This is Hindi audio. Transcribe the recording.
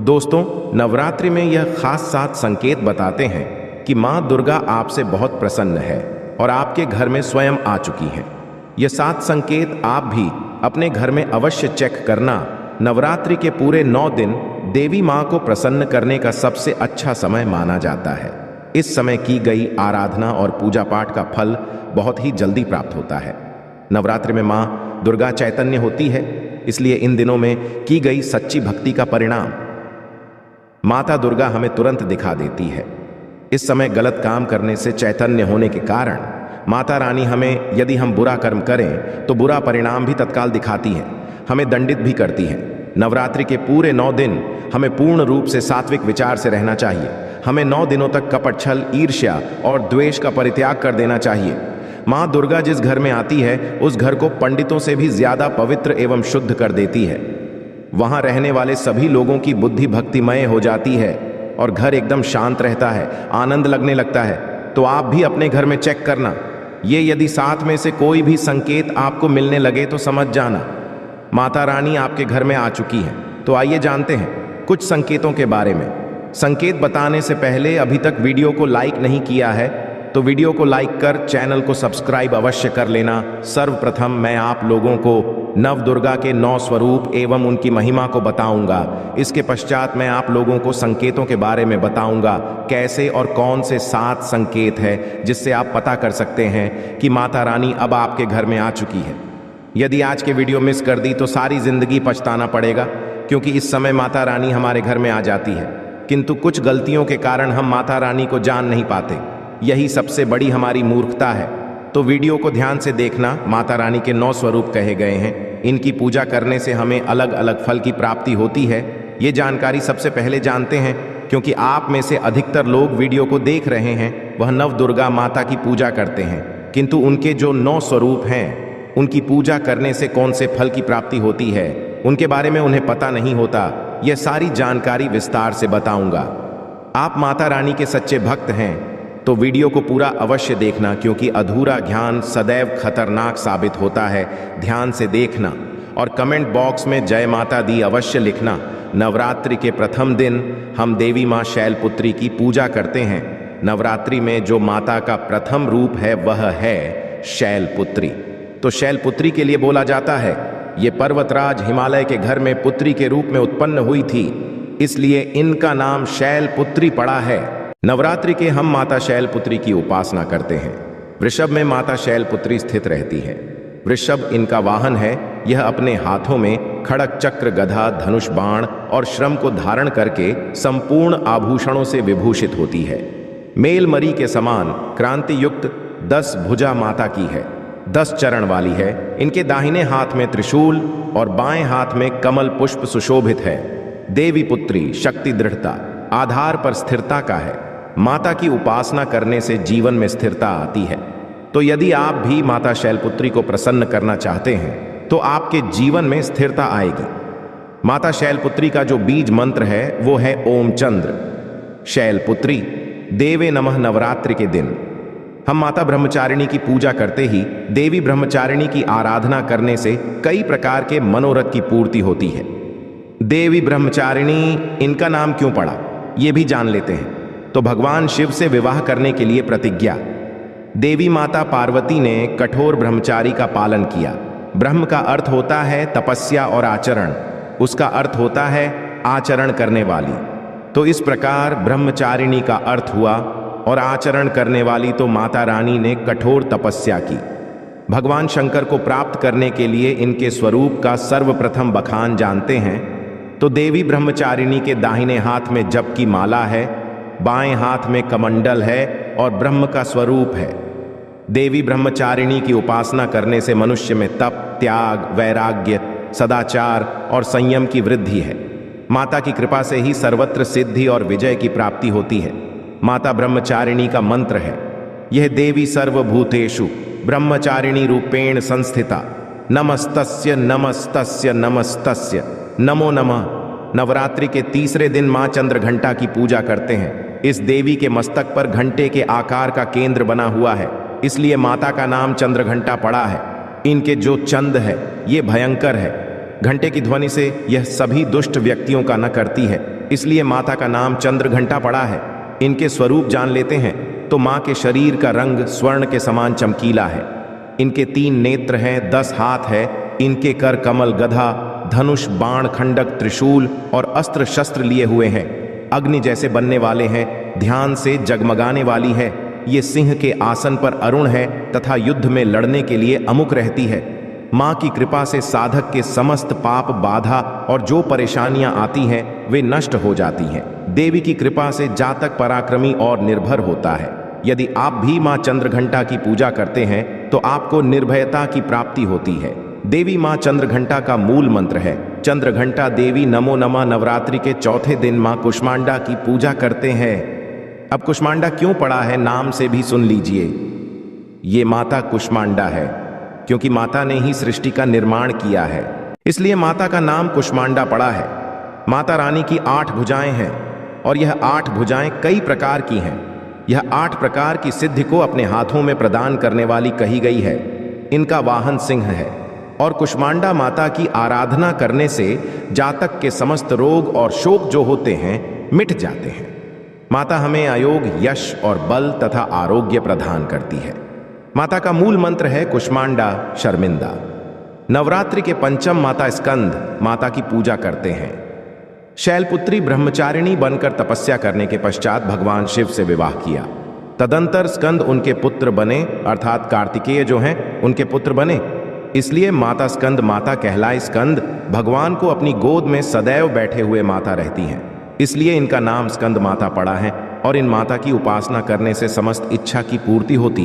दोस्तों, नवरात्रि में यह खास 7 संकेत बताते हैं कि माँ दुर्गा आपसे बहुत प्रसन्न है और आपके घर में स्वयं आ चुकी हैं। ये 7 संकेत आप भी अपने घर में अवश्य चेक करना। नवरात्रि के पूरे 9 दिन देवी माँ को प्रसन्न करने का सबसे अच्छा समय माना जाता है। इस समय की गई आराधना और पूजा पाठ का फल बहुत ही जल्दी प्राप्त होता है। नवरात्रि में माँ दुर्गा चैतन्य होती है, इसलिए इन दिनों में की गई सच्ची भक्ति का परिणाम माता दुर्गा हमें तुरंत दिखा देती है। इस समय गलत काम करने से चैतन्य होने के कारण माता रानी हमें, यदि हम बुरा कर्म करें तो बुरा परिणाम भी तत्काल दिखाती है, हमें दंडित भी करती है। नवरात्रि के पूरे 9 दिन हमें पूर्ण रूप से सात्विक विचार से रहना चाहिए। हमें 9 दिनों तक कपट, छल, ईर्ष्या और द्वेष का परित्याग कर देना चाहिए। माँ दुर्गा जिस घर में आती है उस घर को पंडितों से भी ज्यादा पवित्र एवं शुद्ध कर देती है। वहां रहने वाले सभी लोगों की बुद्धि भक्तिमय हो जाती है और घर एकदम शांत रहता है, आनंद लगने लगता है। तो आप भी अपने घर में चेक करना। ये यदि 7 में से कोई भी संकेत आपको मिलने लगे तो समझ जाना माता रानी आपके घर में आ चुकी है। तो आइए जानते हैं कुछ संकेतों के बारे में। संकेत बताने से पहले अभी तक वीडियो को लाइक नहीं किया है तो वीडियो को लाइक कर चैनल को सब्सक्राइब अवश्य कर लेना। सर्वप्रथम मैं आप लोगों को नव दुर्गा के 9 स्वरूप एवं उनकी महिमा को बताऊंगा। इसके पश्चात मैं आप लोगों को संकेतों के बारे में बताऊंगा, कैसे और कौन से 7 संकेत है जिससे आप पता कर सकते हैं कि माता रानी अब आपके घर में आ चुकी है। यदि आज के वीडियो मिस कर दी तो सारी जिंदगी पछताना पड़ेगा, क्योंकि इस समय माता रानी हमारे घर में आ जाती है, किंतु कुछ गलतियों के कारण हम माता रानी को जान नहीं पाते। यही सबसे बड़ी हमारी मूर्खता है। तो वीडियो को ध्यान से देखना। माता रानी के 9 स्वरूप कहे गए हैं। इनकी पूजा करने से हमें अलग अलग फल की प्राप्ति होती है। ये जानकारी सबसे पहले जानते हैं, क्योंकि आप में से अधिकतर लोग वीडियो को देख रहे हैं वह नव दुर्गा माता की पूजा करते हैं, किंतु उनके जो 9 स्वरूप हैं उनकी पूजा करने से कौन से फल की प्राप्ति होती है उनके बारे में उन्हें पता नहीं होता। यह सारी जानकारी विस्तार से बताऊंगा। आप माता रानी के सच्चे भक्त हैं तो वीडियो को पूरा अवश्य देखना, क्योंकि अधूरा ज्ञान सदैव खतरनाक साबित होता है। ध्यान से देखना और कमेंट बॉक्स में जय माता दी अवश्य लिखना। नवरात्रि के प्रथम दिन हम देवी माँ शैलपुत्री की पूजा करते हैं। नवरात्रि में जो माता का प्रथम रूप है वह है शैलपुत्री। तो शैलपुत्री के लिए बोला जाता है ये पर्वतराज हिमालय के घर में पुत्री के रूप में उत्पन्न हुई थी, इसलिए इनका नाम शैलपुत्री पड़ा है। नवरात्रि के हम माता शैलपुत्री की उपासना करते हैं। वृषभ में माता शैलपुत्री स्थित रहती है। वृषभ इनका वाहन है। यह अपने हाथों में खड़ग, चक्र, गदा, धनुष, बाण और श्रम को धारण करके संपूर्ण आभूषणों से विभूषित होती है। मेलमरी के समान क्रांति युक्त 10 भुजा माता की है। 10 चरण वाली है। इनके दाहिने हाथ में त्रिशूल और बाएं हाथ में कमल पुष्प सुशोभित है। देवी पुत्री शक्ति, दृढ़ता, आधार पर स्थिरता का है। माता की उपासना करने से जीवन में स्थिरता आती है। तो यदि आप भी माता शैलपुत्री को प्रसन्न करना चाहते हैं तो आपके जीवन में स्थिरता आएगी। माता शैलपुत्री का जो बीज मंत्र है वो है ओम चंद्र शैलपुत्री देवे नमः। नवरात्रि के दिन हम माता ब्रह्मचारिणी की पूजा करते ही देवी ब्रह्मचारिणी की आराधना करने से कई प्रकार के मनोरथ की पूर्ति होती है। देवी ब्रह्मचारिणी इनका नाम क्यों पड़ा ये भी जान लेते हैं। तो भगवान शिव से विवाह करने के लिए प्रतिज्ञा। देवी माता पार्वती ने कठोर ब्रह्मचारी का पालन किया। ब्रह्म का अर्थ होता है तपस्या और आचरण, उसका अर्थ होता है आचरण करने वाली। तो इस प्रकार ब्रह्मचारिणी का अर्थ हुआ और आचरण करने वाली, तो माता रानी ने कठोर तपस्या की। भगवान शंकर को प्राप्त करने के लिए इनके स्वरूप का सर्वप्रथम बखान जानते हैं। तो देवी ब्रह्मचारिणी के दाहिने हाथ में जप की माला है, बाएं हाथ में कमंडल है और ब्रह्म का स्वरूप है। देवी ब्रह्मचारिणी की उपासना करने से मनुष्य में तप, त्याग, वैराग्य, सदाचार और संयम की वृद्धि है। माता की कृपा से ही सर्वत्र सिद्धि और विजय की प्राप्ति होती है। माता ब्रह्मचारिणी का मंत्र है, यह देवी सर्वभूतेषु ब्रह्मचारिणी रूपेण संस्थिता, नमस्तस्य नमस्तस्य नमस्तस्य नमो नमः। नवरात्रि के तीसरे दिन मां चंद्र घंटा की पूजा करते हैं। इस देवी के मस्तक पर घंटे के आकार का केंद्र बना हुआ है, इसलिए माता का नाम चंद्र घंटा पड़ा है। इनके जो चंद है ये भयंकर है। घंटे की ध्वनि से यह सभी दुष्ट व्यक्तियों का न करती है, इसलिए माता का नाम चंद्रघंटा पड़ा है। इनके स्वरूप जान लेते हैं तो माँ के शरीर का रंग स्वर्ण के समान चमकीला है। इनके 3 नेत्र हैं, 10 हाथ है। इनके कर कमल, गधा, धनुष, बाण, खंडक, त्रिशूल और अस्त्र शस्त्र लिए हुए हैं। अग्नि जैसे बनने वाले हैं, ध्यान से जगमगाने वाली है। ये सिंह के आसन पर अरुण है तथा युद्ध में लड़ने के लिए अमुक रहती है। माँ की कृपा से साधक के समस्त पाप, बाधा और जो परेशानियां आती हैं वे नष्ट हो जाती हैं। देवी की कृपा से जातक पराक्रमी और निर्भर होता है। यदि आप भी माँ चंद्रघंटा की पूजा करते हैं तो आपको निर्भयता की प्राप्ति होती है। देवी माँ चंद्रघंटा का मूल मंत्र है। चंद्रघंटा देवी नमो नमः नवरात्रि के चौथे दिन माँ कुष्मांडा की पूजा करते हैं। अब कुष्मांडा क्यों पड़ा है, नाम से भी सुन लीजिए। ये माता कुष्मांडा है क्योंकि माता ने ही सृष्टि का निर्माण किया है, इसलिए माता का नाम कुष्मांडा पड़ा है। माता रानी की 8 भुजाएं हैं और यह 8 भुजाएं कई प्रकार की हैं। यह 8 प्रकार की सिद्धि को अपने हाथों में प्रदान करने वाली कही गई है। इनका वाहन सिंह है और कुष्मांडा माता की आराधना करने से जातक के समस्त रोग और शोक जो होते हैं मिट जाते हैं। माता हमें आयोग, यश और बल तथा आरोग्य प्रदान करती है। माता का मूल मंत्र है कुष्मांडा शर्मिंदा। नवरात्रि के पंचम माता स्कंद माता की पूजा करते हैं। शैलपुत्री ब्रह्मचारिणी बनकर तपस्या करने के पश्चात भगवान शिव से विवाह किया। तदंतर स्कंद उनके पुत्र बने, अर्थात कार्तिकेय जो हैं उनके पुत्र बने। इसलिए माता स्कंद माता कहलाए। स्कंद भगवान को अपनी गोद में सदैव बैठे हुए माता रहती हैं, इसलिए इनका नाम स्कंद माता पड़ा है और इन माता की उपासना करने से समस्त इच्छा की पूर्ति होती है।